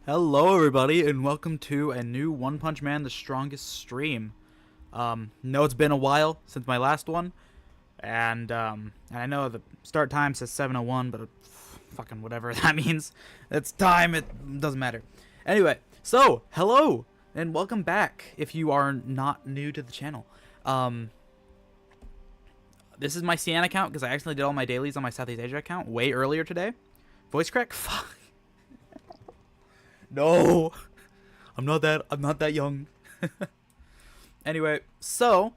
Hello everybody and welcome to a new One Punch Man the Strongest stream. Know it's been a while since my last one, and I know the start time says 7:01, but fucking whatever that means. It's time, it doesn't matter. Anyway, so hello and welcome back if you are not new to the channel. This is my Cyan account because I accidentally did all my dailies on my Southeast Asia account way earlier today. Voice crack? Fuck. No, I'm not that young. Anyway, so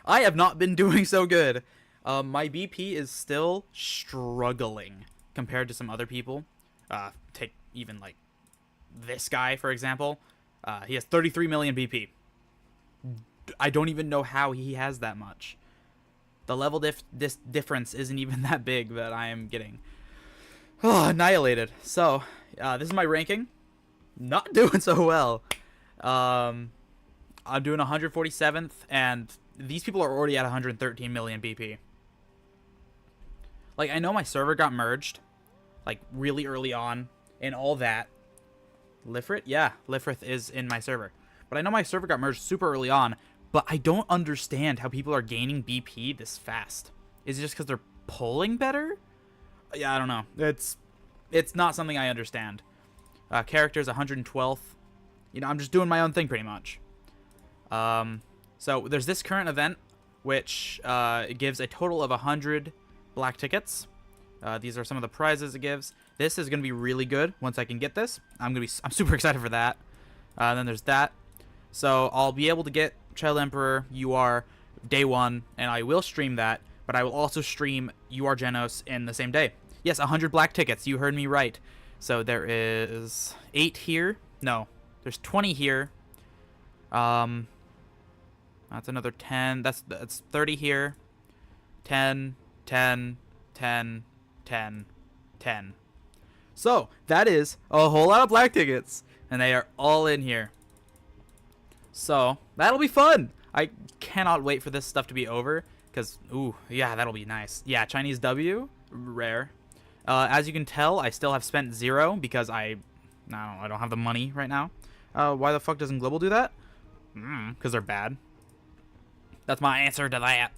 I have not been doing so good. My BP is still struggling compared to some other people. Take even like this guy, for example. He has 33 million BP. I don't even know how he has that much. The level difference isn't even that big that I am getting annihilated. So this is my ranking. Not doing so well. I'm doing 147th, and these people are already at 113 million BP. Like, I know my server got merged, like, really early on, and all that. Lifrith? Yeah, Lifrith is in my server. But I know my server got merged super early on, but I don't understand how people are gaining BP this fast. Is it just because they're pulling better? Yeah, I don't know. It's not something I understand. Characters 112th. You know, I'm just doing my own thing pretty much. So there's this current event, which gives a total of 100 black tickets. These are some of the prizes it gives. This is gonna be really good once I can get this. I'm super excited for that. Then there's that. So I'll be able to get Child Emperor UR day 1, and I will stream that. But I will also stream UR Genos in the same day. Yes, 100 black tickets. You heard me right. So there is 8 here. No, there's 20 here. That's another 10. That's 30 here. 10, 10, 10, 10, 10. So that is a whole lot of black tickets, and they are all in here. So that'll be fun. I cannot wait for this stuff to be over, because, ooh, yeah, that'll be nice. Yeah, Chinese W, rare. As you can tell, I still have spent 0 because I don't have the money right now. Why the fuck doesn't Global do that? Because they're bad. That's my answer to that.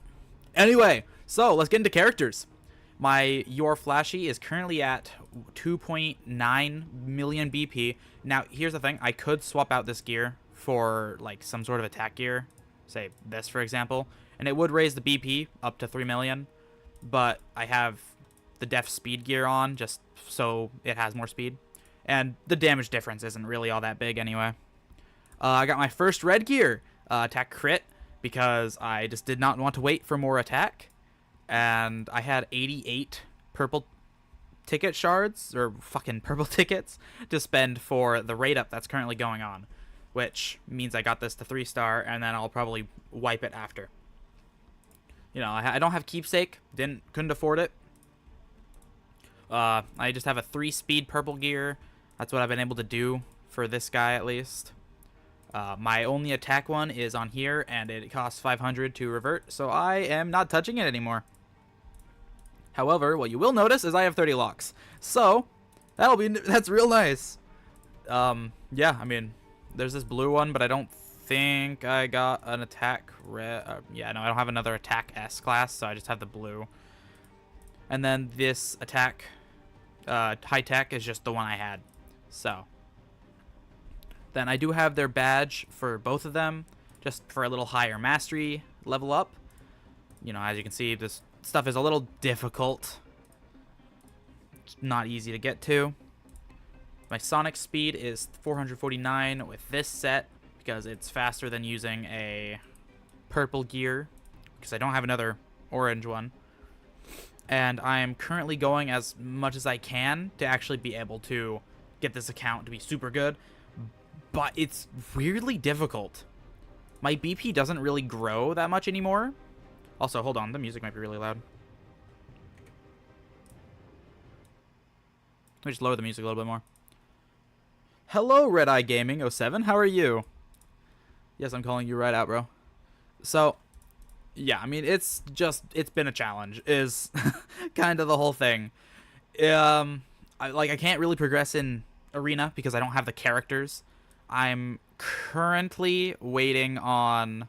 Anyway, so let's get into characters. My Your Flashy is currently at 2.9 million BP. Now, here's the thing. I could swap out this gear for like some sort of attack gear. Say this, for example. And it would raise the BP up to 3 million. But I have the def speed gear on just so it has more speed, and the damage difference isn't really all that big anyway. I got my first red gear, attack crit, because I just did not want to wait for more attack, and I had 88 purple ticket shards, or fucking purple tickets, to spend for the raid up that's currently going on, which means I got this to 3-star, and then I'll probably wipe it after. You know, I don't have keepsake, couldn't afford it. I just have a 3-speed purple gear. That's what I've been able to do for this guy, at least. My only attack one is on here, and it costs 500 to revert, so I am not touching it anymore. However, what you will notice is I have 30 locks, so that's real nice. Yeah, I mean, there's this blue one, but I don't think I got an attack yeah, no, I don't have another attack S class, so I just have the blue. And then this attack high tech is just the one I had. So then I do have their badge for both of them, just for a little higher mastery level up. You know, as you can see, this stuff is a little difficult. It's not easy to get to. My sonic speed is 449 with this set because it's faster than using a purple gear, because I don't have another orange one. And I am currently going as much as I can to actually be able to get this account to be super good. But it's weirdly difficult. My BP doesn't really grow that much anymore. Also, hold on. The music might be really loud. Let me just lower the music a little bit more. Hello, Red Eye Gaming 07. How are you? Yes, I'm calling you right out, bro. So, yeah, I mean, it's been a challenge, is kind of the whole thing. I can't really progress in arena because I don't have the characters. I'm currently waiting on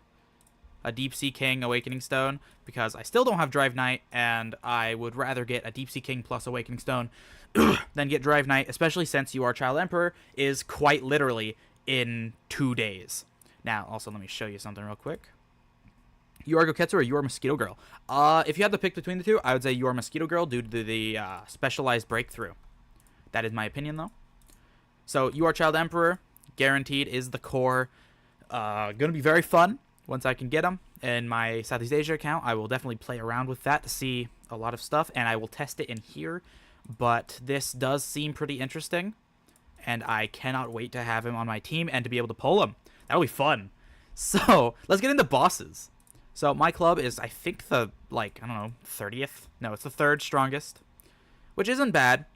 a Deep Sea King Awakening Stone because I still don't have Drive Knight, and I would rather get a Deep Sea King plus Awakening Stone than get Drive Knight, especially since You Are Child Emperor is quite literally in 2 days. Now, also, let me show you something real quick. You Are Goketsu or You Are Mosquito Girl? If you had to pick between the two, I would say You Are Mosquito Girl due to the specialized breakthrough. That is my opinion, though. So, You Are Child Emperor, guaranteed, is the core. Gonna be very fun once I can get them. In my Southeast Asia account, I will definitely play around with that to see a lot of stuff, and I will test it in here. But this does seem pretty interesting, and I cannot wait to have him on my team and to be able to pull him. That'll be fun. So, let's get into bosses. So, my club is, I think, the, like, I don't know, 30th? No, it's the 3rd strongest, which isn't bad.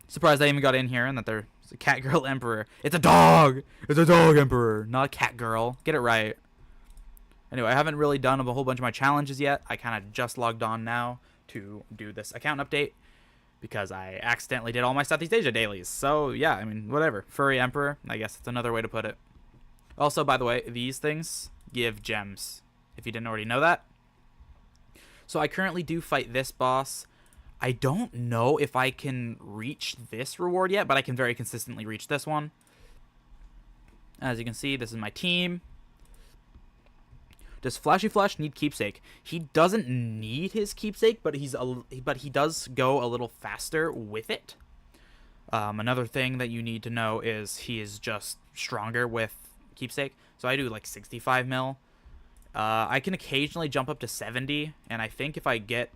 Surprised I even got in here and that there's a cat girl emperor. It's a dog! It's a dog emperor, not a cat girl. Get it right. Anyway, I haven't really done a whole bunch of my challenges yet. I kind of just logged on now to do this account update because I accidentally did all my Southeast Asia dailies. So, yeah, I mean, whatever. Furry emperor, I guess that's another way to put it. Also, by the way, these things give gems, if you didn't already know that. So I currently do fight this boss. I don't know if I can reach this reward yet, but I can very consistently reach this one. As you can see, this is my team. Does Flashy Flash need keepsake? He doesn't need his keepsake, but he does go a little faster with it. Another thing that you need to know is he is just stronger with keepsake. So I do like 65 mil. I can occasionally jump up to 70, and I think if I get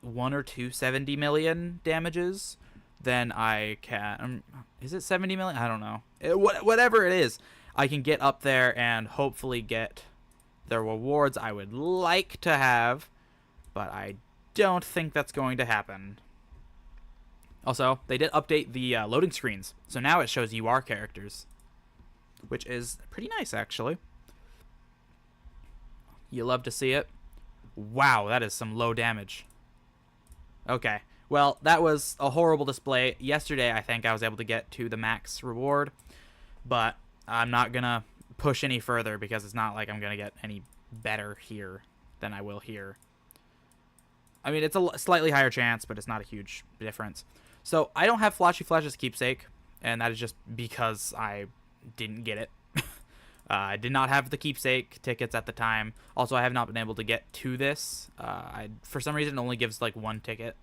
1 or 2 70 million damages, then I can... is it 70 million? I don't know. Whatever it is, I can get up there and hopefully get the rewards I would like to have, but I don't think that's going to happen. Also, they did update the loading screens, so now it shows UR characters, which is pretty nice, actually. You love to see it. Wow, that is some low damage. Okay, well, that was a horrible display. Yesterday, I think I was able to get to the max reward, but I'm not going to push any further because it's not like I'm going to get any better here than I will here. I mean, it's a slightly higher chance, but it's not a huge difference. So, I don't have Flashy Flash's keepsake, and that is just because I didn't get it. I did not have the keepsake tickets at the time. Also, I have not been able to get to this. For some reason, it only gives like 1 ticket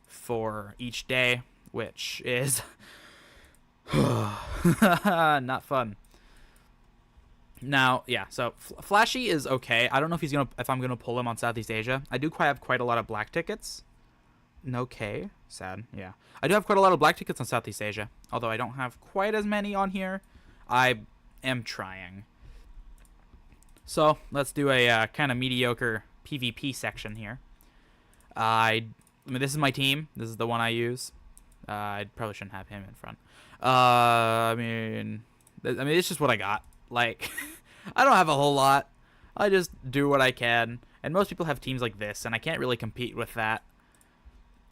for each day, which is not fun. Now, yeah, so Flashy is okay. I don't know if I'm gonna pull him on Southeast Asia. I do have quite a lot of black tickets. Okay, sad. Yeah, I do have quite a lot of black tickets on Southeast Asia, although I don't have quite as many on here. I am trying. So let's do a kind of mediocre PvP section here. I mean, this is my team. This is the one I use. I probably shouldn't have him in front. I mean, it's just what I got. Like, I don't have a whole lot. I just do what I can. And most people have teams like this, and I can't really compete with that.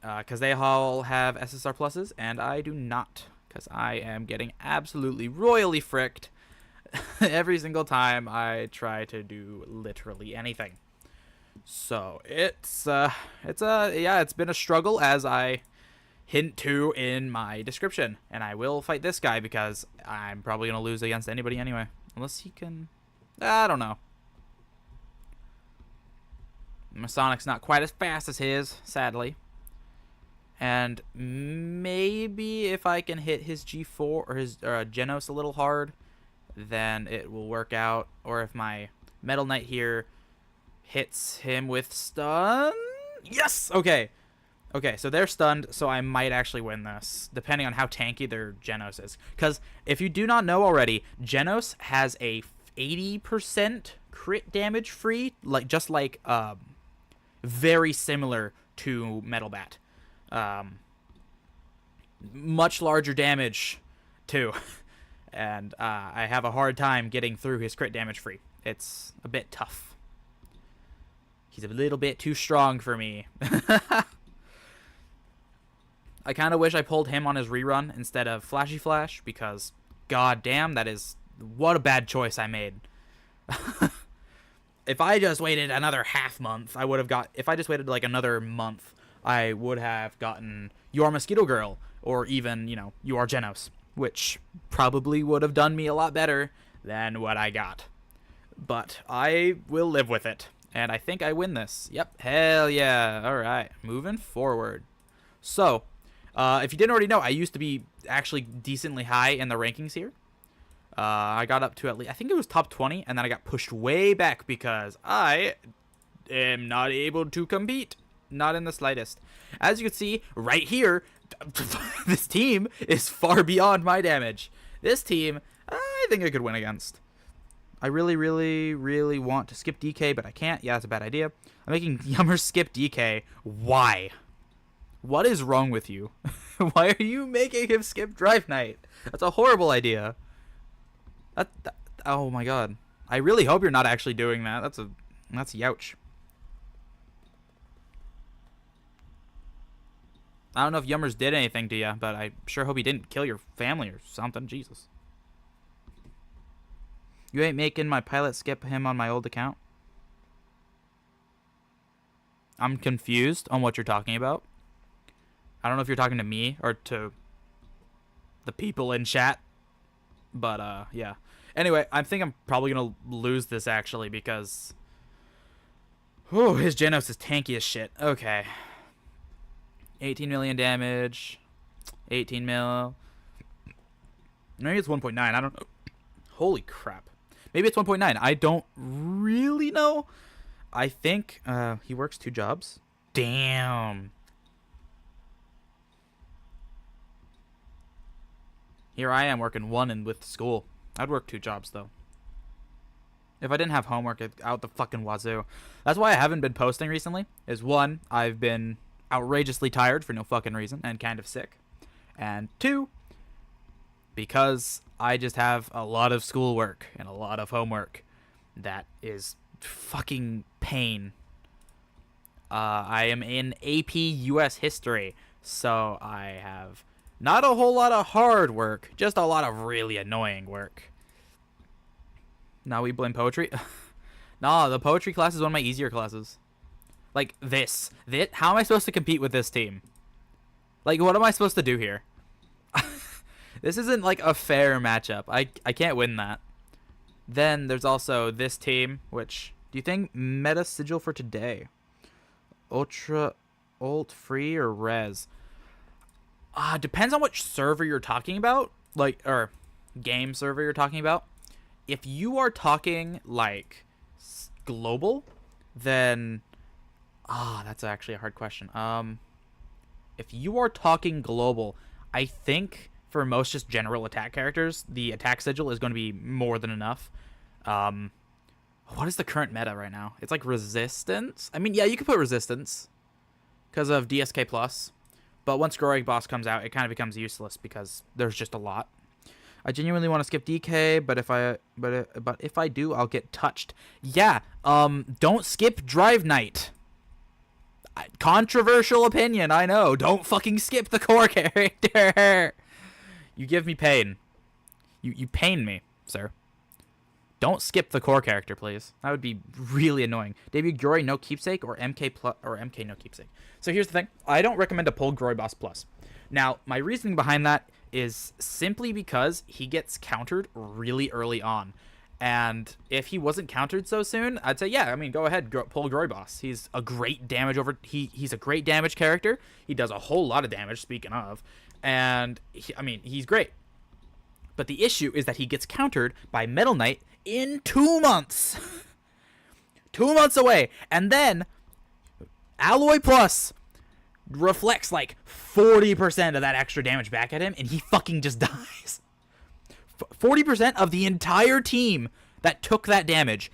Because they all have SSR pluses, and I do not. Because I am getting absolutely royally fricked every single time I try to do literally anything. So, it's been a struggle, as I hint to in my description. And I will fight this guy because I'm probably going to lose against anybody anyway. Unless he can... I don't know. My Sonic's not quite as fast as his, sadly. And maybe if I can hit his G4 or his Genos a little hard, then it will work out. Or if my Metal Knight here hits him with stun... Yes! Okay. Okay, so they're stunned, so I might actually win this, depending on how tanky their Genos is. Because if you do not know already, Genos has a 80% crit damage free, just like very similar to Metal Bat. Much larger damage, too. And I have a hard time getting through his crit damage free. It's a bit tough. He's a little bit too strong for me. I kind of wish I pulled him on his rerun instead of Flashy Flash, because god damn, that is what a bad choice I made. If I just waited another half month, I would have got. If I just waited like another month, I would have gotten You Are Mosquito Girl, or even, you know, You Are Genos, which probably would have done me a lot better than what I got. But I will live with it, and I think I win this. Yep, hell yeah. All right, moving forward. So, if you didn't already know, I used to be actually decently high in the rankings here. I got up to at least, I think it was top 20, and then I got pushed way back because I am not able to compete. Not in the slightest. As you can see, right here, this team is far beyond my damage. This team, I think I could win against. I really, really, really want to skip DK, but I can't. Yeah, that's a bad idea. I'm making Yummer skip DK. Why? What is wrong with you? Why are you making him skip Drive Night? That's a horrible idea. Oh my god. I really hope you're not actually doing that. That's youch. I don't know if Yummers did anything to you, but I sure hope he didn't kill your family or something. Jesus. You ain't making my pilot skip him on my old account? I'm confused on what you're talking about. I don't know if you're talking to me or to the people in chat. But, yeah. Anyway, I think I'm probably going to lose this, actually, because... Oh, his Genos is tanky as shit. Okay. 18 million damage. 18 mil. Maybe it's 1.9. I don't know. Holy crap. Maybe it's 1.9. I don't really know. I think he works 2 jobs. Damn. Here I am working 1 and with school. I'd work 2 jobs, though. If I didn't have homework, out the fucking wazoo. That's why I haven't been posting recently. Is 1, I've been outrageously tired for no fucking reason and kind of sick. And 2, because I just have a lot of schoolwork and a lot of homework that is fucking pain. I am in AP US History, so I have not a whole lot of hard work, just a lot of really annoying work. Now we blame poetry? Nah, the poetry class is one of my easier classes. Like, this. How am I supposed to compete with this team? Like, what am I supposed to do here? This isn't, like, a fair matchup. I can't win that. Then there's also this team, which... Do you think meta sigil for today? Ultra, ult, free, or res? Depends on which server you're talking about. Like, or game server you're talking about. If you are talking, like, global, then... that's actually a hard question. If you are talking global, I think for most just general attack characters, the attack sigil is going to be more than enough. What is the current meta right now? It's like resistance. I mean, yeah, you could put resistance because of DSK+. But once Growing Boss comes out, it kind of becomes useless because there's just a lot. I genuinely want to skip DK, but if I do, I'll get touched. Yeah, don't skip Drive Night. Controversial opinion, I know. Don't fucking skip the core character. You give me pain. You pain me, sir. Don't skip the core character, please. That would be really annoying. Debut Groy no keepsake or MK no keepsake. So here's the thing. I don't recommend to pull Groy Boss Plus. Now, my reasoning behind that is simply because he gets countered really early on. And if he wasn't countered so soon, I'd say, yeah, I mean, go ahead, pull Groy Boss. He's a great damage he's a great damage character. He does a whole lot of damage, speaking of. And, he's great. But the issue is that he gets countered by Metal Knight in 2 months. 2 months away. And then Alloy Plus reflects like 40% of that extra damage back at him, and he fucking just dies. 40% of the entire team that took that damage.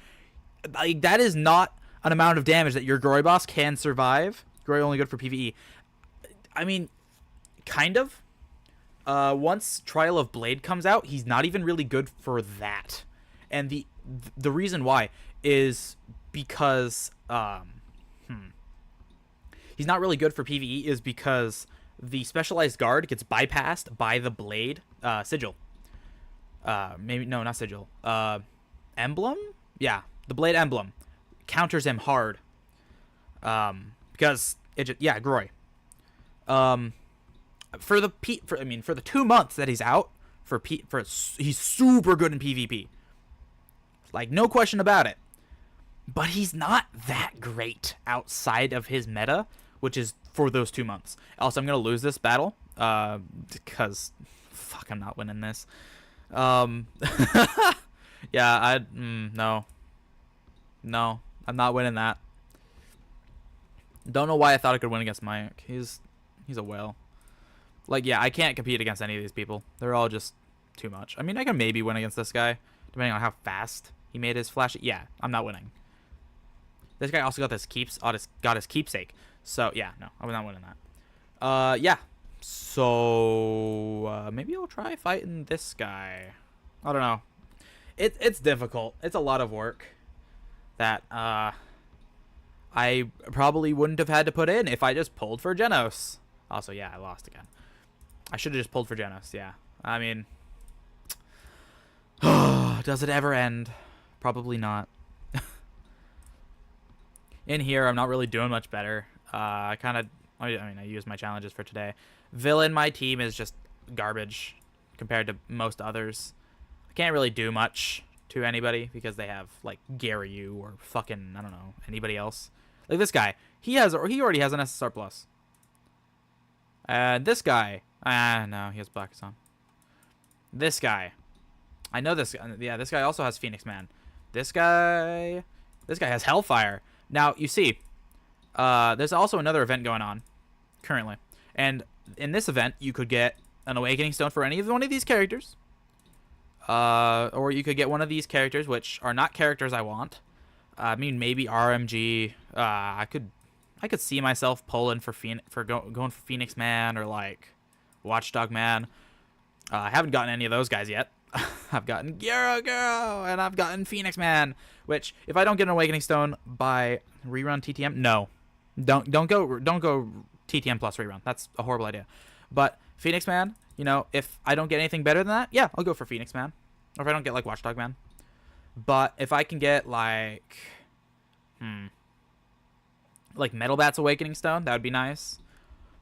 Like, that is not an amount of damage that your Groy Boss can survive. Groy only good for PvE. I mean, kind of. Once Trial of Blade comes out, he's not even really good for that. And the reason why is because he's not really good for PvE is because the specialized guard gets bypassed by the blade sigil. Maybe no, not sigil. Emblem? Yeah, the blade emblem counters him hard. Because it just, yeah, Groy. For the 2 months that he's out, he's super good in PvP. Like, no question about it. But he's not that great outside of his meta, which is for those 2 months. Also, I'm going to lose this battle, because, fuck, I'm not winning this. Yeah, no. No, I'm not winning that. Don't know why I thought I could win against Mike. He's a whale. Like, yeah, I can't compete against any of these people. They're all just too much. I mean, I can maybe win against this guy, depending on how fast he made his flash. Yeah, I'm not winning. This guy also got his keepsake. So, yeah, no, I'm not winning that. Yeah. So, maybe I'll try fighting this guy. I don't know. It's difficult. It's a lot of work that, I probably wouldn't have had to put in if I just pulled for Genos. Also, yeah, I lost again. I should have just pulled for Genos, yeah. I mean, does it ever end? Probably not. In here, I'm not really doing much better. I used my challenges for today. Villain, my team is just garbage compared to most others. I can't really do much to anybody because they have, like, Gary or fucking, I don't know, anybody else. Like this guy, he already has an SSR plus. And this guy, no, he has Black on. This guy, I know this guy. Yeah, this guy also has Phoenix Man. This guy has Hellfire. Now you see, there's also another event going on currently, and in this event you could get an Awakening Stone for one of these characters, or you could get one of these characters, which are not characters I want. I mean, maybe RMG. I could see myself pulling going for Phoenix Man or like Watchdog Man. I haven't gotten any of those guys yet. I've gotten Gyro and I've gotten Phoenix Man. Which, if I don't get an Awakening Stone by rerun TTM, no, don't go TTM plus rerun. That's a horrible idea. But Phoenix Man, you know, if I don't get anything better than that, yeah, I'll go for Phoenix Man. Or if I don't get like Watchdog Man. But if I can get like, like Metal Bat's Awakening Stone, that would be nice.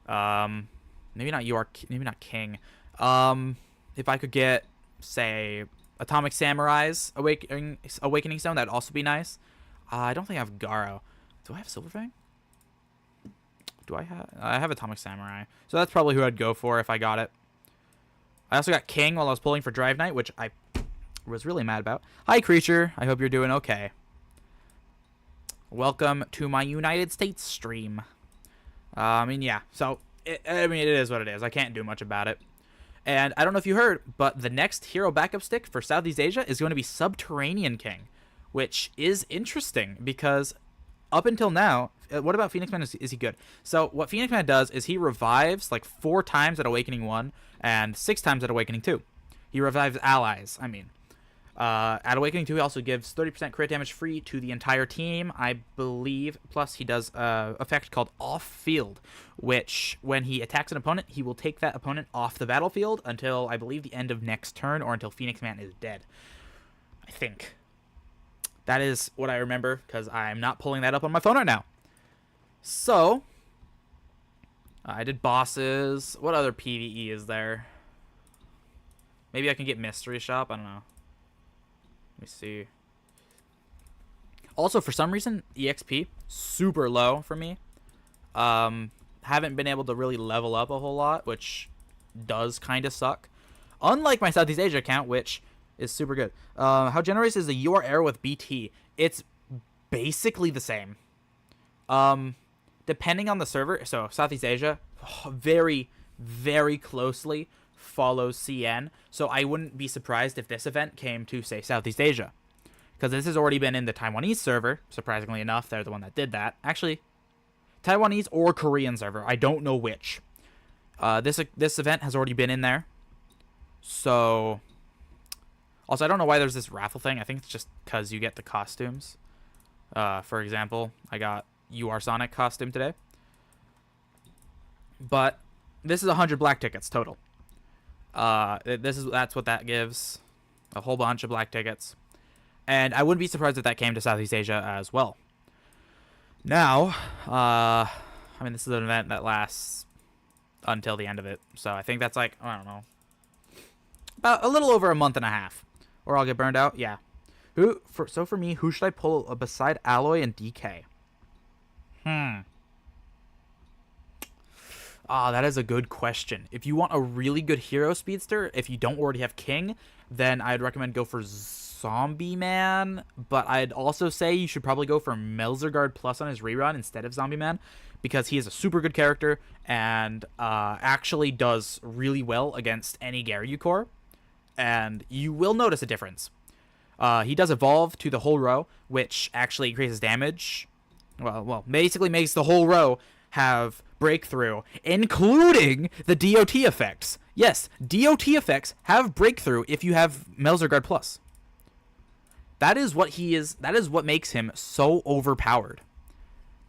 Maybe not King. If I could get, say, Atomic Samurai's Awakening Stone, that'd also be nice. I don't think I have Garo. Do I have Silverfang? I have Atomic Samurai. So that's probably who I'd go for if I got it. I also got King while I was pulling for Drive Knight, which I was really mad about. Hi, creature. I hope you're doing okay. Welcome to my United States stream. Yeah. So, it is what it is. I can't do much about it. And I don't know if you heard, but the next hero backup stick for Southeast Asia is going to be Subterranean King, which is interesting because up until now, what about Phoenix Man? Is he good? So what Phoenix Man does is he revives like 4 times at Awakening 1 and 6 times at Awakening 2. He revives allies, at Awakening 2, he also gives 30% crit damage free to the entire team, I believe. Plus, he does an effect called Off Field, which, when he attacks an opponent, he will take that opponent off the battlefield until, I believe, the end of next turn, or until Phoenix Man is dead. I think. That is what I remember, because I'm not pulling that up on my phone right now. So, I did bosses. What other PvE is there? Maybe I can get Mystery Shop? I don't know. Let me see. Also, for some reason, EXP, super low for me. Haven't been able to really level up a whole lot, which does kind of suck. Unlike my Southeast Asia account, which is super good. How generous is the UR with BT? It's basically the same. Depending on the server, so Southeast Asia, very, very closely follows CN, so I wouldn't be surprised if this event came to, say, Southeast Asia, because this has already been in the Taiwanese server. Surprisingly enough, they're the one that did that. Actually, Taiwanese or Korean server, I don't know which. This event has already been in there. So, also, I don't know why there's this raffle thing. I think it's just because you get the costumes. For example, I got UR Sonic costume today. But this is 100 black tickets total. That's what that gives. A whole bunch of black tickets. And I wouldn't be surprised if that came to Southeast Asia as well. Now, I mean, this is an event that lasts until the end of it. So I think that's like, I don't know, about a little over a month and a half. Or I'll get burned out. Yeah. So for me, who should I pull beside Alloy and DK? That is a good question. If you want a really good hero speedster, if you don't already have King, then I'd recommend go for Zombie Man. But I'd also say you should probably go for Melzerguard Plus on his rerun instead of Zombie Man, because he is a super good character and actually does really well against any Garyu core. And you will notice a difference. He does evolve to the whole row, which actually increases damage. Well, basically makes the whole row have breakthrough, including the DOT effects. Yes, DOT effects have breakthrough if you have Melzerguard Plus. That is what he is. That is what makes him so overpowered.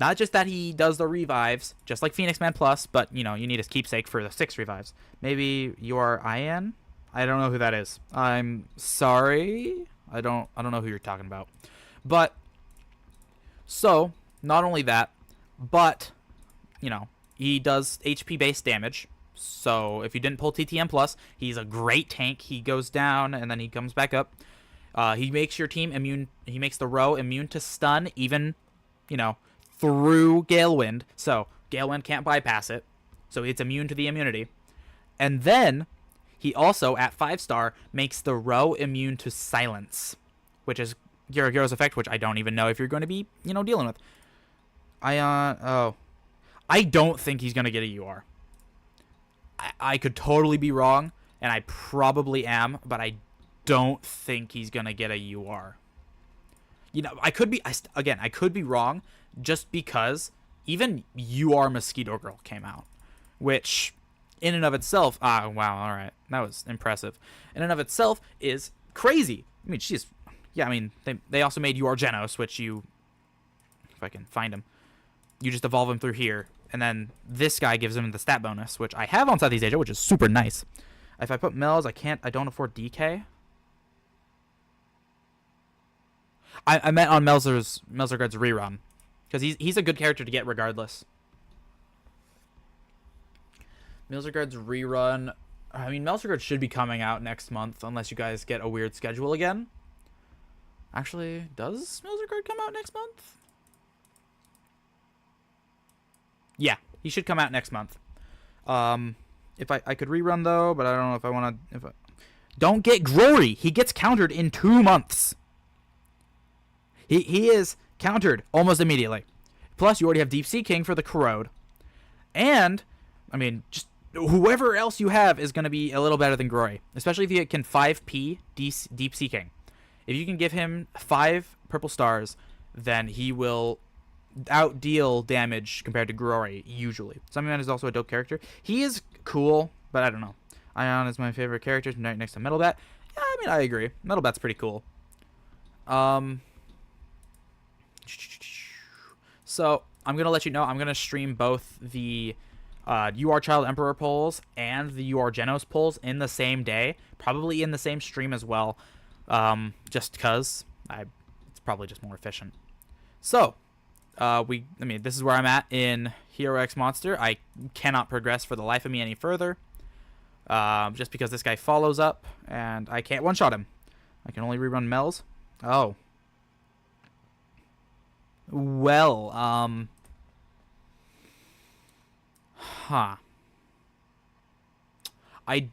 Not just that he does the revives, just like Phoenix Man Plus, but you know, you need his keepsake for the 6 revives. Maybe you are Ian? I don't know who that is. I'm sorry. I don't know who you're talking about. But so, not only that, but you know, he does HP based damage. So, if you didn't pull TTM Plus, he's a great tank. He goes down and then he comes back up. He makes your team immune. He makes the row immune to stun, even, you know, through Galewind. So, Galewind can't bypass it. So, it's immune to the immunity. And then he also, at 5-star, makes the row immune to silence, which is Giro's effect, which I don't even know if you're going to be, you know, dealing with. I don't think he's going to get a UR. I could totally be wrong, and I probably am, but I don't think he's going to get a UR. You know, I could be wrong, just because even UR Mosquito Girl came out, which in and of itself, wow, all right, that was impressive. In and of itself is crazy. I mean, they also made UR Genos, which if I can find him, you just evolve him through here, and then this guy gives him the stat bonus, which I have on Southeast Asia, which is super nice. If I put Mel's, I don't afford DK. I meant on Melzerguard's rerun, because he's a good character to get regardless. Melzerguard's rerun. I mean, Melzerguard should be coming out next month, unless you guys get a weird schedule again. Actually, does Melzerguard come out next month? Yeah, he should come out next month. If I could rerun though, but I don't know if I want to. Don't get Glory. He gets countered in 2 months. He is countered almost immediately. Plus, you already have Deep Sea King for the Corrode, and I mean, just whoever else you have is going to be a little better than Glory, especially if you can 5P Deep Sea King. If you can give him 5 purple stars, then he will outdeal damage compared to Glory, usually. Zombie Man is also a dope character. He is cool, but I don't know. Ion is my favorite character right next to Metal Bat. Yeah, I mean, I agree. Metal Bat's pretty cool. So, I'm going to let you know, I'm going to stream both the UR Child Emperor polls and the UR Genos polls in the same day. Probably in the same stream as well. Just because it's probably just more efficient. So, this is where I'm at in Hero X Monster. I cannot progress for the life of me any further. Just because this guy follows up, and I can't one-shot him. I can only rerun Mel's. Oh. Well, I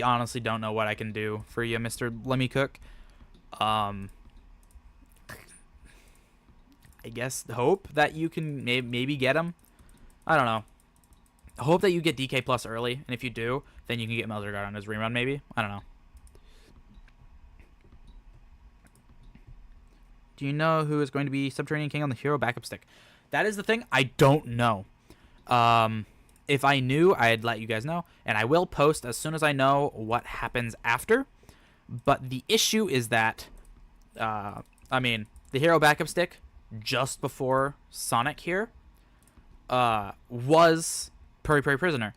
honestly don't know what I can do for you, Mr. Lemmy Cook. I guess hope that you can maybe get him. I don't know. Hope that you get DK Plus early, and if you do, then you can get Melzerguard on his rerun, maybe. I don't know. Do you know who is going to be Subterranean King on the Hero Backup Stick? That is the thing. I don't know. If I knew, I'd let you guys know, and I will post as soon as I know what happens after. But the issue is that, the Hero Backup Stick, just before Sonic here, was Purry Purry Prisoner.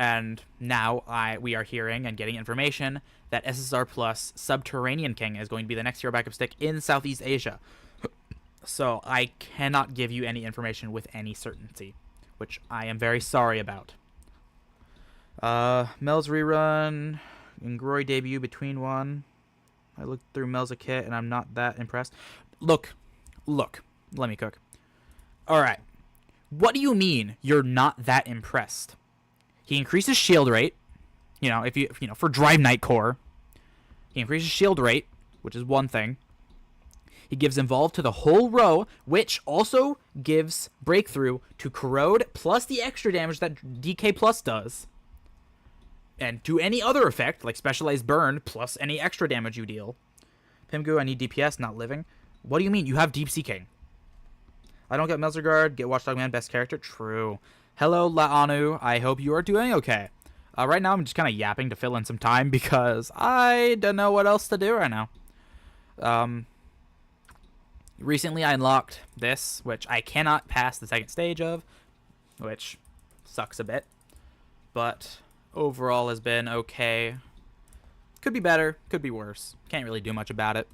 And now we are hearing and getting information that SSR Plus Subterranean King is going to be the next hero backup stick in Southeast Asia. So I cannot give you any information with any certainty, which I am very sorry about. Mel's rerun and Groy debut between one. I looked through Mel's kit and I'm not that impressed. Look, let me cook. Alright. What do you mean you're not that impressed? He increases shield rate. If you for Drive Knight Core. He increases shield rate, which is one thing. He gives Involve to the whole row, which also gives Breakthrough to Corrode, plus the extra damage that DK Plus does. And to any other effect, like Specialized Burn, plus any extra damage you deal. Pimgu, I need DPS, not living. What do you mean? You have Deep Sea King. I don't get Melzerguard, get Watchdog Man, best character. True. Hello, Laanu. I hope you are doing okay. Right now, I'm just kind of yapping to fill in some time because I don't know what else to do right now. Recently, I unlocked this, which I cannot pass the second stage of, which sucks a bit. But overall has been okay. Could be better, could be worse. Can't really do much about it.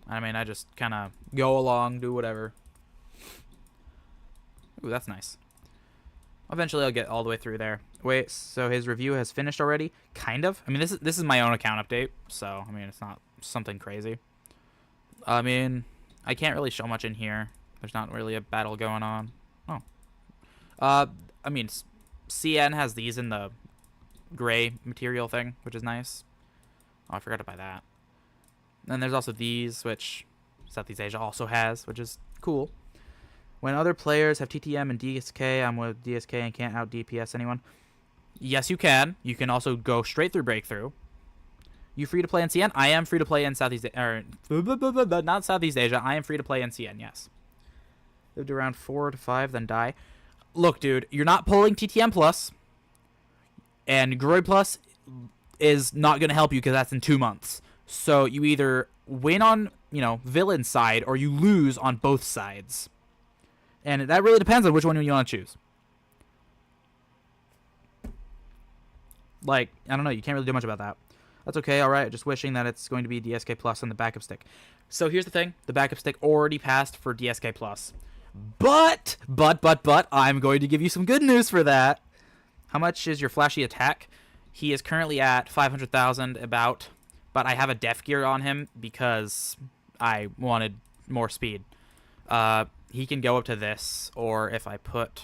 I mean, I just kind of go along, do whatever. Ooh, that's nice. Eventually, I'll get all the way through there. Wait, so his review has finished already? Kind of. I mean, this is my own account update, so I mean, it's not something crazy. I mean, I can't really show much in here. There's not really a battle going on. Oh. I mean, CN has these in the gray material thing, which is nice. Oh, I forgot to buy that. And there's also these, which Southeast Asia also has, which is cool. When other players have TTM and DSK, I'm with DSK and can't out DPS anyone. Yes, you can. You can also go straight through Breakthrough. You free to play in CN? I am free to play in Southeast Asia. Not Southeast Asia. I am free to play in CN, yes. Lived around 4 to 5, then die. Look, dude, you're not pulling TTM Plus. And Groy Plus is not going to help you because that's in 2 months. So you either win on, villain side or you lose on both sides. And that really depends on which one you want to choose. Like, I don't know. You can't really do much about that. That's okay. All right. Just wishing that it's going to be DSK Plus on the backup stick. So here's the thing. The backup stick already passed for DSK Plus. But, I'm going to give you some good news for that. How much is your flashy attack? He is currently at 500,000 about. But I have a def gear on him because I wanted more speed. He can go up to this, or if I put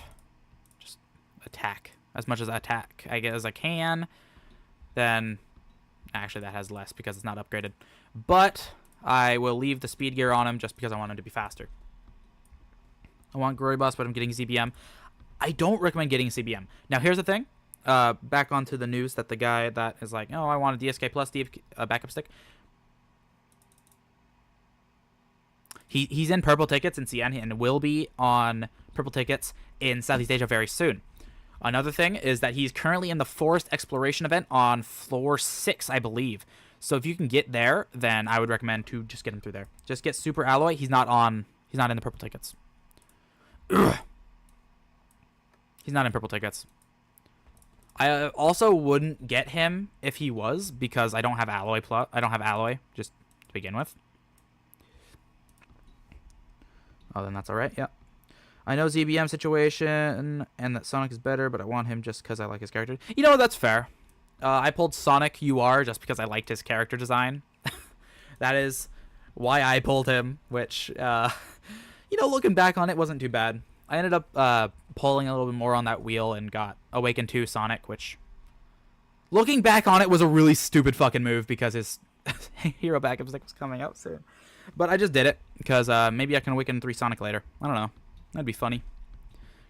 just attack, as much as attack I get as I can, then actually that has less because it's not upgraded. But I will leave the speed gear on him just because I want him to be faster. I want Glory Bus, but I'm getting ZBM. I don't recommend getting CBM. Now here's the thing. Back onto the news that the guy that is like, oh, I want a DSK Plus backup stick. He's in purple tickets in CN and will be on purple tickets in Southeast Asia very soon. Another thing is that he's currently in the Forest Exploration event on floor 6, I believe. So if you can get there, then I would recommend to just get him through there. Just get Super Alloy. He's not in the purple tickets. Ugh. He's not in purple tickets. I also wouldn't get him if he was because I don't have Alloy I don't have Alloy just to begin with. Oh, then that's all right. Yeah. I know ZBM situation and that Sonic is better, but I want him just because I like his character. You know, that's fair. I pulled Sonic UR just because I liked his character design. That is why I pulled him, which, looking back on it, wasn't too bad. I ended up pulling a little bit more on that wheel and got Awaken 2 Sonic, which, looking back on it, was a really stupid fucking move because his hero backup stick was coming out soon. But I just did it because maybe I can Awaken 3 Sonic later. I don't know. That'd be funny.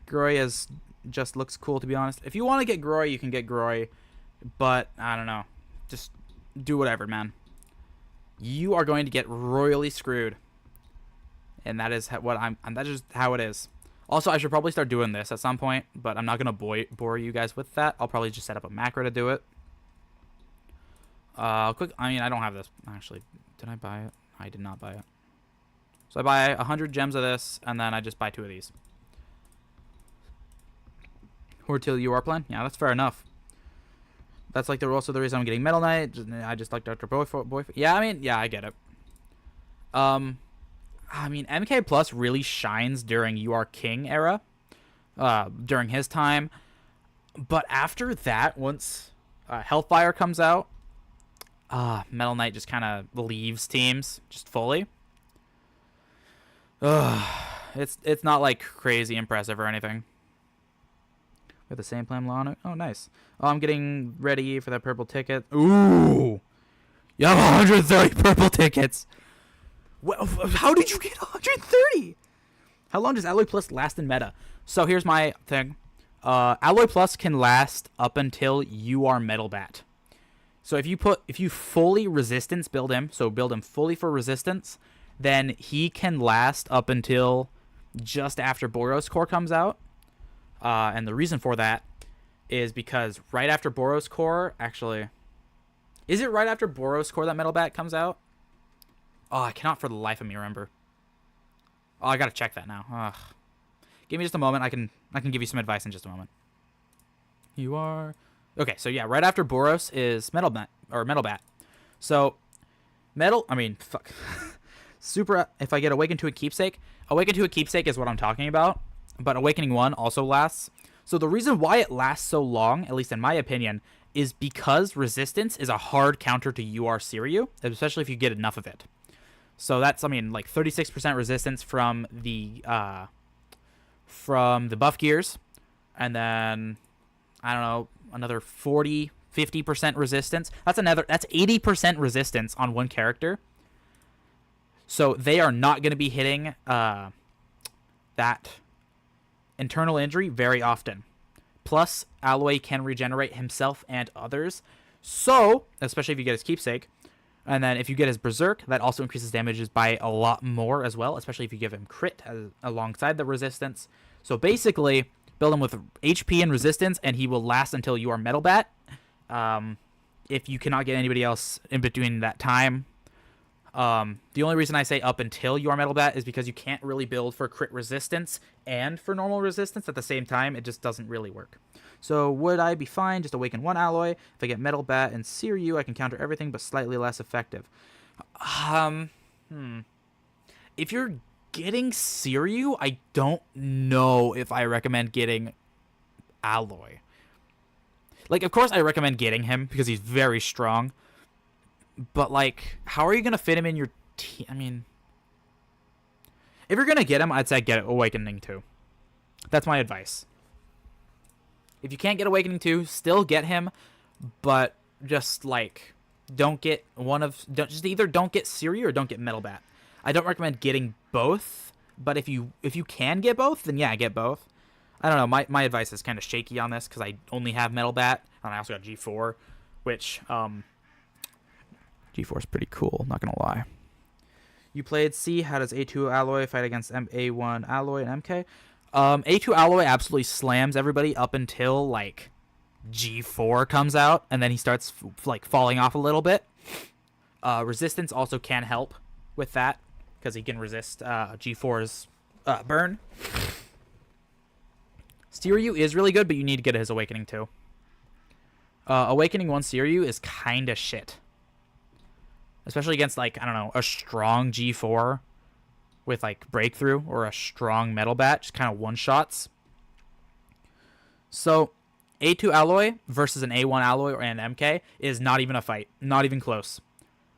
Groy just looks cool, to be honest. If you want to get Groy, you can get Groy. But, I don't know. Just do whatever, man. You are going to get royally screwed. And that is that's just how it is. Also, I should probably start doing this at some point, but I'm not going to bore you guys with that. I'll probably just set up a macro to do it. I don't have this. Actually, did I buy it? I did not buy it. So I buy 100 gems of this, and then I just buy 2 of these. Or till you are plan. Yeah, that's fair enough. That's like also the reason I'm getting Metal Knight. I just like Dr. Boyfriend. Yeah, I mean, yeah, I get it. I mean, MK Plus really shines during You Are King era. During his time. But after that, once Hellfire comes out, Metal Knight just kind of leaves teams just fully. It's not like crazy impressive or anything. With the same plan on it. Oh, nice. Oh, I'm getting ready for that purple ticket. Ooh, you have 130 purple tickets. Well, how did you get 130? How long does Alloy Plus last in meta? So here's my thing. Alloy Plus can last up until you are Metal Bat. So if you fully resistance build him, so build him fully for resistance, then he can last up until just after Boros Core comes out. And the reason for that is because right after Boros Core, actually, is it right after Boros Core that Metal Bat comes out? Oh, I cannot for the life of me remember. Oh, I gotta check that now. Ugh. Give me just a moment. I can give you some advice in just a moment. You are okay. So yeah, right after Boros is Metal Bat. So fuck. Super. If I get Awakened to a Keepsake, Awakened to a Keepsake is what I'm talking about. But Awakening 1 also lasts. So the reason why it lasts so long, at least in my opinion, is because Resistance is a hard counter to UR Siryu, especially if you get enough of it. So that's, like 36% resistance from the buff gears, and then I don't know, another 50% resistance. That's 80% resistance on one character. So they are not going to be hitting that internal injury very often. Plus, Alloy can regenerate himself and others. So, especially if you get his Keepsake. And then if you get his Berserk, that also increases damages by a lot more as well, especially if you give him crit alongside the resistance. So basically, build him with HP and resistance, and he will last until you are Metal Bat. If you cannot get anybody else in between that time. The only reason I say up until you are Metal Bat is because you can't really build for crit resistance and for normal resistance at the same time. It just doesn't really work. So would I be fine? Just awaken one alloy. If I get Metal Bat and Siryu, I can counter everything, but slightly less effective. If you're getting Siryu, I don't know if I recommend getting Alloy. Like, of course I recommend getting him because he's very strong. But, like, how are you going to fit him in your team? If you're going to get him, I'd say get Awakening 2. That's my advice. If you can't get Awakening 2, still get him, but just, like, don't get either don't get Siryu or don't get Metal Bat. I don't recommend getting both, but if you can get both, then yeah, get both. I don't know, my advice is kind of shaky on this because I only have Metal Bat, and I also got G4, which, G4 is pretty cool, not gonna lie. You played C. How does A2 Alloy fight against A1 Alloy and MK? A2 Alloy absolutely slams everybody up until, like, G4 comes out, and then he starts, like, falling off a little bit. Resistance also can help with that, because he can resist G4's burn. Siryu is really good, but you need to get his Awakening 2. Awakening 1 Siryu is kind of shit. Especially against, like, I don't know, a strong G4 with, like, Breakthrough or a strong Metal Bat, just kind of one-shots. So, A2 Alloy versus an A1 Alloy or an MK is not even a fight. Not even close.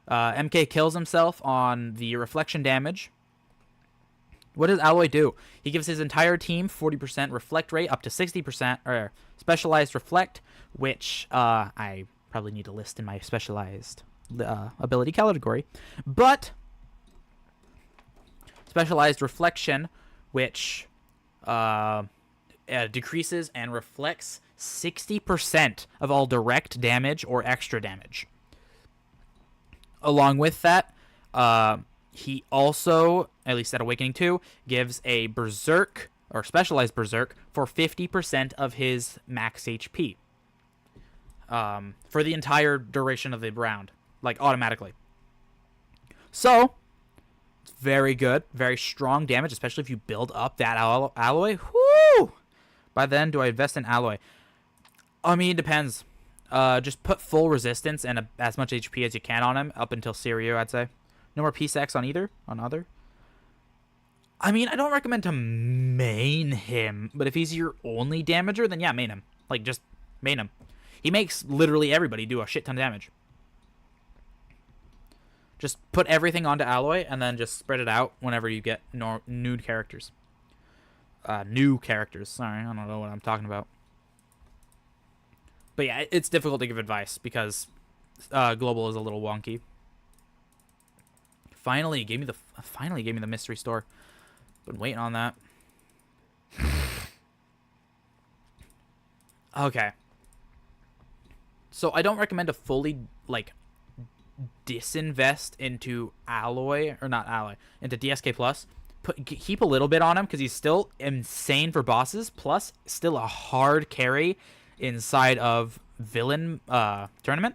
MK kills himself on the reflection damage. What does Alloy do? He gives his entire team 40% reflect rate up to 60%, or specialized reflect, which I probably need to list in my specialized ability category, but specialized reflection, which decreases and reflects 60% of all direct damage or extra damage. Along with that, he also, at least at Awakening 2, gives a Berserk or specialized Berserk for 50% of his max HP for the entire duration of the round. Like, automatically. So, it's very good. Very strong damage, especially if you build up that alloy. Whoo! By then, do I invest in alloy? I mean, it depends. Just put full resistance and as much HP as you can on him up until Sirio, I'd say. No more PSX on either? On other? I mean, I don't recommend to main him, but if he's your only damager, then yeah, main him. Like, just main him. He makes literally everybody do a shit ton of damage. Just put everything onto alloy and then just spread it out whenever you get new characters. New characters. Sorry, I don't know what I'm talking about. But yeah, it's difficult to give advice because global is a little wonky. Finally gave me the mystery store. Been waiting on that. Okay. So I don't recommend to fully like disinvest into alloy or not alloy into DSK plus. Keep a little bit on him because he's still insane for bosses. Plus, still a hard carry inside of villain tournament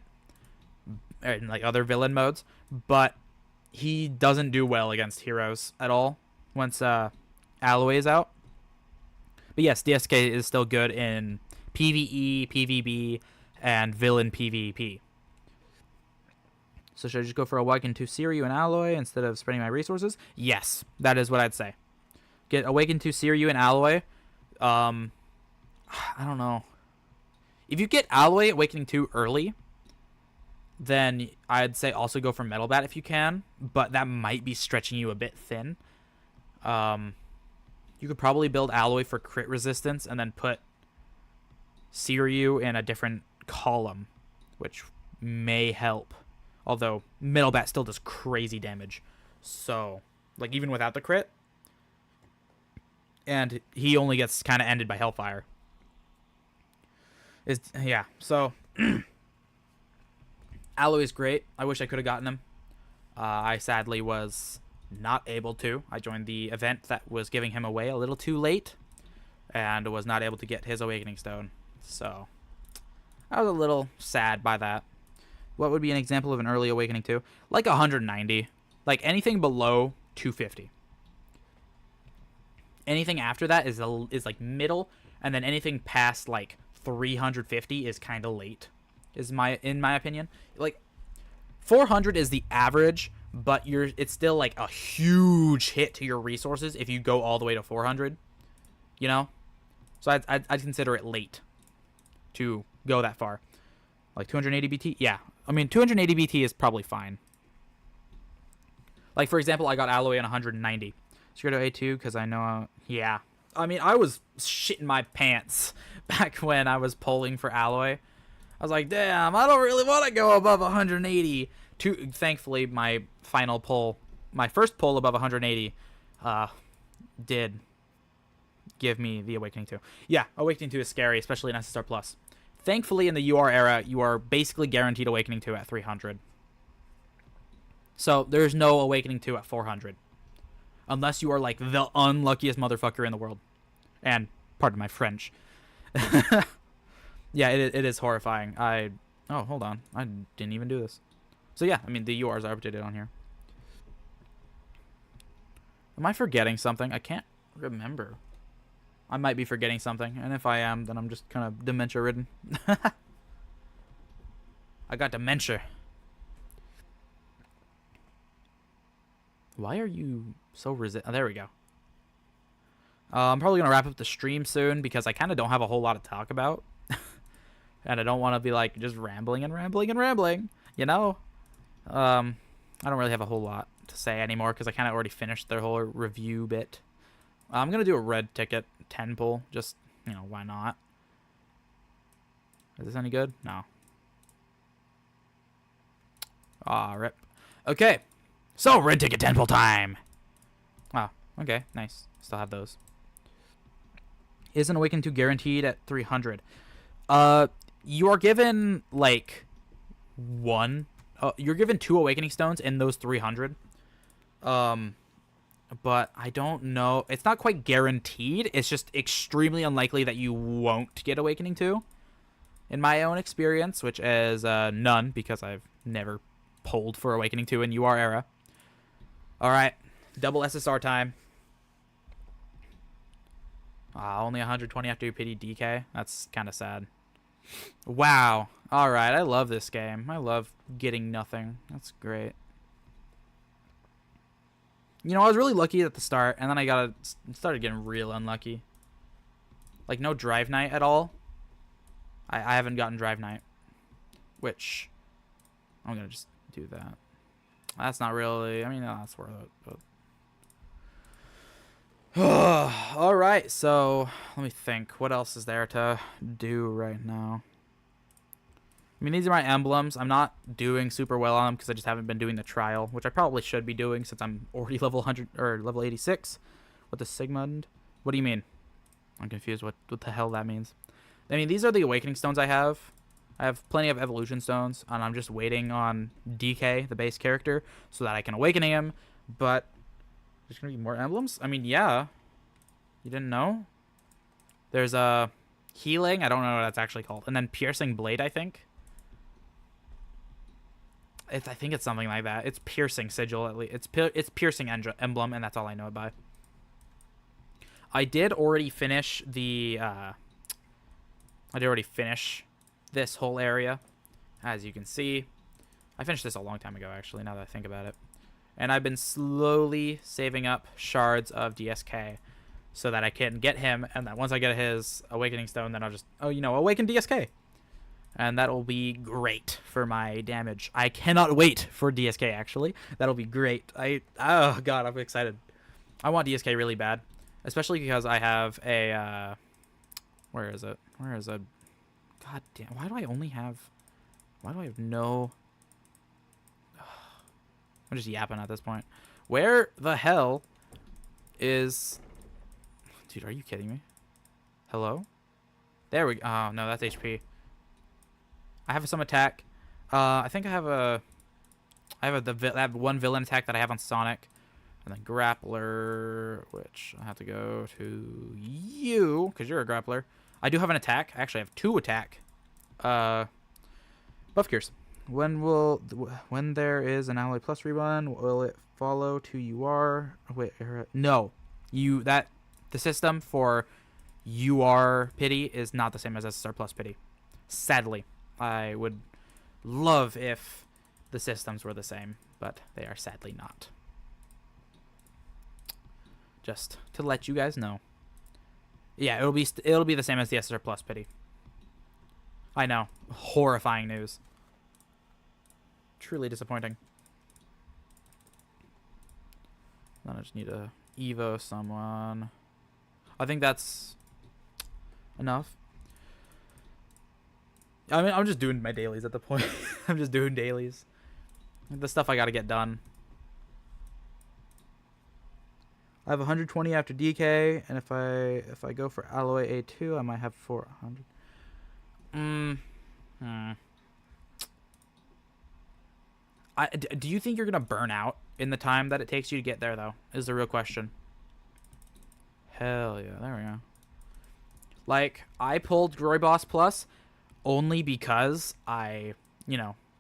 and like other villain modes. But he doesn't do well against heroes at all once alloy is out. But yes, DSK is still good in PvE, PvB, and villain PvP. So should I just go for Awaken to Siryu and Alloy instead of spreading my resources? Yes, that is what I'd say. Get Awaken to Siryu and Alloy. I don't know. If you get Alloy Awakening 2 early, then I'd say also go for Metal Bat if you can, but that might be stretching you a bit thin. You could probably build Alloy for crit resistance and then put Siryu in a different column, which may help. Although Metal Bat still does crazy damage. So, like, even without the crit. And he only gets kind of ended by Hellfire. Yeah, so Alloy is great. I wish I could have gotten him. I sadly was not able to. I joined the event that was giving him away a little too late. And was not able to get his Awakening Stone. So, I was a little sad by that. What would be an example of an early Awakening 2? Like 190. Like anything below 250. Anything after that is like middle, and then anything past like 350 is kind of late. In my opinion. Like 400 is the average, but it's still like a huge hit to your resources if you go all the way to 400. You know? So I'd consider it late to go that far. Like 280 BT? Yeah. I mean, 280 BT is probably fine. Like, for example, I got Alloy on 190. Secreto A2, because I know... yeah. I mean, I was shitting my pants back when I was polling for Alloy. I was like, damn, I don't really want to go above 180. Thankfully, my final poll, my first poll above 180, did give me the Awakening 2. Yeah, Awakening 2 is scary, especially in SSR+. Thankfully, in the UR era, you are basically guaranteed Awakening 2 at 300. So, there's no Awakening 2 at 400. Unless you are, like, the unluckiest motherfucker in the world. And, pardon my French. Yeah, it is horrifying. Oh, hold on. I didn't even do this. So, yeah, I mean, the URs are updated on here. Am I forgetting something? I can't remember. I might be forgetting something, and if I am, then I'm just kind of dementia-ridden. I got dementia. Why are you so oh, there we go. I'm probably going to wrap up the stream soon, because I kind of don't have a whole lot to talk about. And I don't want to be, like, just rambling and rambling and rambling, you know? I don't really have a whole lot to say anymore, because I kind of already finished their whole review bit. I'm going to do a red ticket 10 pull. Just, you know, why not? Is this any good? No. Ah, rip. Okay. So, red ticket 10 pull time. Wow. Okay. Nice. Still have those. Isn't Awaken 2 guaranteed at 300? You are given, like, you're given 2 Awakening Stones in those 300. But I don't know. It's not quite guaranteed. It's just extremely unlikely that you won't get Awakening 2. In my own experience, which is none, because I've never polled for Awakening 2 in UR era. Alright. Double SSR time. Only 120 after you pity DK. That's kind of sad. Wow. All right. I love this game. I love getting nothing. That's great. You know, I was really lucky at the start, and then I started getting real unlucky. Like, no Drive Night at all. I haven't gotten Drive Night. Which, I'm going to just do that. That's not really, I mean, no, that's worth it. But alright, so, let me think. What else is there to do right now? I mean, these are my emblems. I'm not doing super well on them because I just haven't been doing the trial, which I probably should be doing since I'm already level 100 or level 86 with the Sigmund. What do you mean? I'm confused what the hell that means. I mean, these are the awakening stones I have. I have plenty of evolution stones, and I'm just waiting on DK, the base character, so that I can awaken him. But there's gonna be more emblems? I mean, yeah. You didn't know? There's a healing. I don't know what that's actually called. And then piercing blade, I think. I think it's something like that. It's piercing sigil at least. It's piercing emblem, and that's all I know it by. I did already finish the. I did already finish this whole area, as you can see. I finished this a long time ago, actually. Now that I think about it, and I've been slowly saving up shards of DSK, so that I can get him, and that once I get his awakening stone, then I'll just awaken DSK. And that'll be great for my damage. I cannot wait for DSK, actually. That'll be great. Oh, God, I'm excited. I want DSK really bad. Especially because I have a... where is it? God damn. Why do I have no... I'm just yapping at this point. Where the hell is... Dude, are you kidding me? Hello? There we go. Oh, no, that's HP. I have some attack. I think I have one villain attack that I have on Sonic, and then grappler, which I have to go to you because you're a grappler. I do have an attack. I actually have 2 attack. Buff Gears. When there is an alloy plus rerun, will it follow to UR? Wait, no. The system for UR pity is not the same as SSR plus pity. Sadly. I would love if the systems were the same, but they are sadly not. Just to let you guys know. Yeah, it'll be the same as the SSR Plus pity. I know, horrifying news. Truly disappointing. Then I just need to Evo someone. I think that's enough. I mean, I'm just doing my dailies at the point. I'm just doing dailies. The stuff I gotta get done. I have 120 after DK, and if I go for Alloy A2, I might have 400. Do you think you're gonna burn out in the time that it takes you to get there, though? Is the real question. Hell yeah, there we go. Like, I pulled Glory Boss Plus only because I,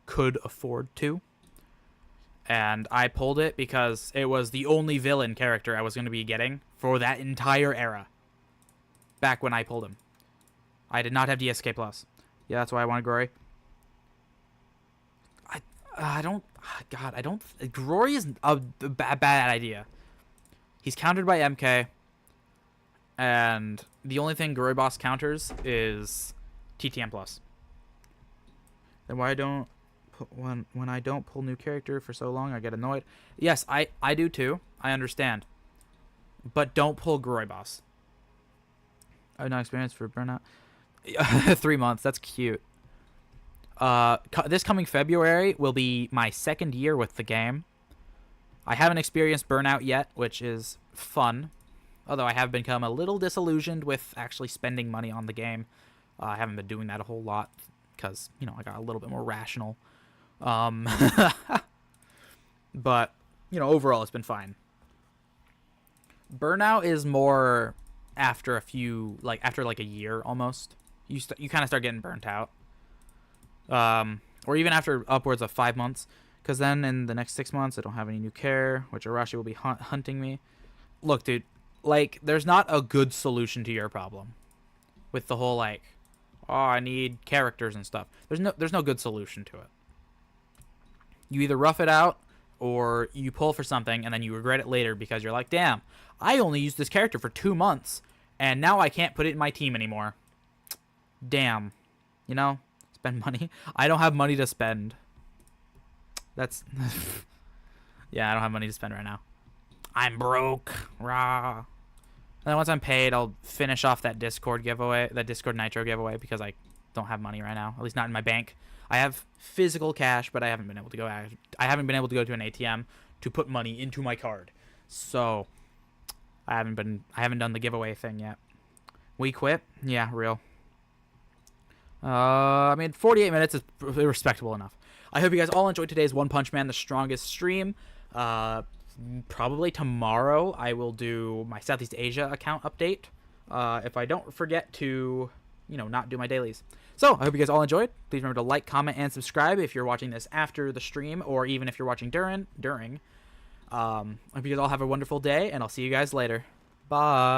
could afford to. And I pulled it because it was the only villain character I was going to be getting for that entire era. Back when I pulled him. I did not have DSK Plus. Yeah, that's why I wanted Glory. Glory is a bad idea. He's countered by MK. And the only thing Glory Boss counters is TTM Plus. Then why don't when I don't pull new character for so long, I get annoyed. Yes, I do too. I understand. But don't pull Glory Boss. I have no experience for Burnout. 3 months. That's cute. This coming February will be my 2nd year with the game. I haven't experienced Burnout yet, which is fun. Although I have become a little disillusioned with actually spending money on the game. I haven't been doing that a whole lot because, I got a little bit more rational. But, overall it's been fine. Burnout is more after after a year almost. You kind of start getting burnt out. Or even after upwards of 5 months. Because then in the next 6 months I don't have any new care, which Arashi will be hunting me. Look, dude. like, there's not a good solution to your problem with the whole, like, oh, I need characters and stuff. There's no good solution to it. You either rough it out or you pull for something and then you regret it later because you're like, damn, I only used this character for 2 months and now I can't put it in my team anymore. Damn. You know? Spend money. I don't have money to spend. That's... yeah, I don't have money to spend right now. I'm broke. Rah. And then once I'm paid, I'll finish off that Discord giveaway, that Discord Nitro giveaway, because I don't have money right now. At least not in my bank. I have physical cash, but I haven't been able to go. I haven't been able to go to an ATM to put money into my card. So I haven't done the giveaway thing yet. We quit? Yeah, real. I mean, 48 minutes is respectable enough. I hope you guys all enjoyed today's One Punch Man, the strongest stream. Probably tomorrow I will do my Southeast Asia account update. If I don't forget to, not do my dailies. So, I hope you guys all enjoyed. Please remember to like, comment, and subscribe if you're watching this after the stream, or even if you're watching during. I hope you guys all have a wonderful day, and I'll see you guys later. Bye.